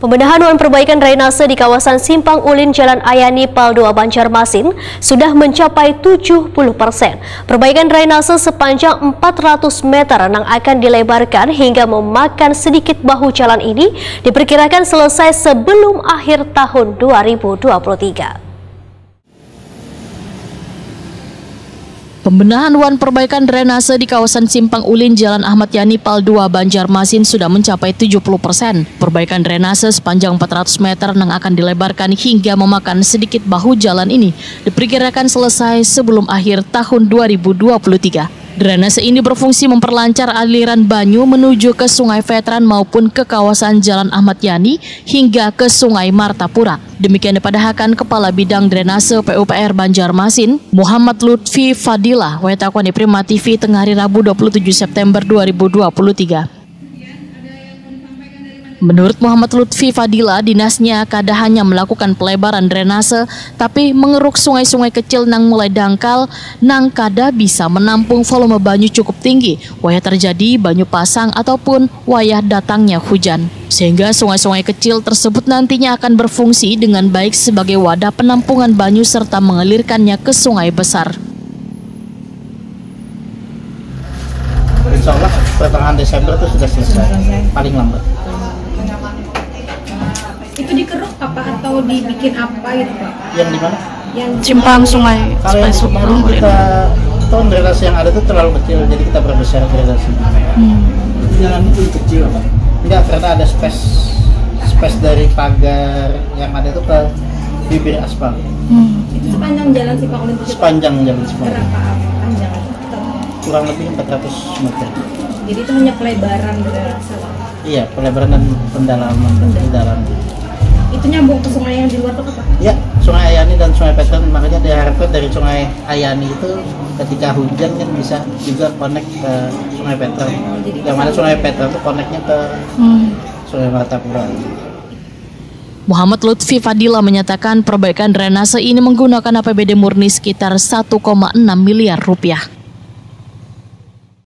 Pembenahan dan perbaikan drainase di kawasan Simpang Ulin Jalan Ayani Pal 2 Banjarmasin sudah mencapai 70%. Perbaikan drainase sepanjang 400 meter yang akan dilebarkan hingga memakan sedikit bahu jalan ini diperkirakan selesai sebelum akhir tahun 2023. Pembenahan dan perbaikan drainase di kawasan Simpang Ulin Jalan Ahmad Yani Pal 2 Banjarmasin sudah mencapai 70%. Perbaikan drainase sepanjang 400 meter yang akan dilebarkan hingga memakan sedikit bahu jalan ini diperkirakan selesai sebelum akhir tahun 2023. Drainase ini berfungsi memperlancar aliran banyu menuju ke Sungai Veteran maupun ke kawasan Jalan Ahmad Yani hingga ke Sungai Martapura. Demikian dipadahkan Kepala Bidang Drainase PUPR Banjarmasin, Muhammad Lutfi Fadilah, Wetakoni Prima TV tengah hari Rabu 27 September 2023. Menurut Muhammad Lutfi Fadilah, dinasnya kada hanya melakukan pelebaran drainase, tapi mengeruk sungai-sungai kecil nang mulai dangkal, nang kada bisa menampung volume banyu cukup tinggi, wayah terjadi banyu pasang ataupun wayah datangnya hujan. Sehingga sungai-sungai kecil tersebut nantinya akan berfungsi dengan baik sebagai wadah penampungan banyu serta mengalirkannya ke sungai besar. Insya Allah pertengahan Desember itu sudah selesai, paling lambat. Itu dikeruk apa atau dibikin apa gitu Pak? Yang di mana? Yang Simpang sungai. Kalau yang kemarin kita tahun drainase yang ada itu terlalu kecil, jadi kita perbesar drainase. Jalan itu kecil apa? Enggak, karena ada space dari pagar yang ada itu ke bibir aspal. Itu sepanjang jalan Simpang Ulin itu? Sepanjang jalan Simpang Ulin. Berapa panjang? Kurang lebih 400 meter. Jadi itu hanya pelebaran drainase? Iya, pelebaran dan pendalaman. Itu nyambung ke sungai yang di luar itu apa? Ya, Sungai Ayani dan Sungai Veteran, makanya diharapkan dari Sungai Ayani itu ketika hujan kan bisa juga connect ke Sungai Veteran. Yang mana Sungai Veteran itu connectnya ke Sungai Martapura. Muhammad Lutfi Fadilah menyatakan perbaikan drainase ini menggunakan APBD murni sekitar 1,6 miliar rupiah.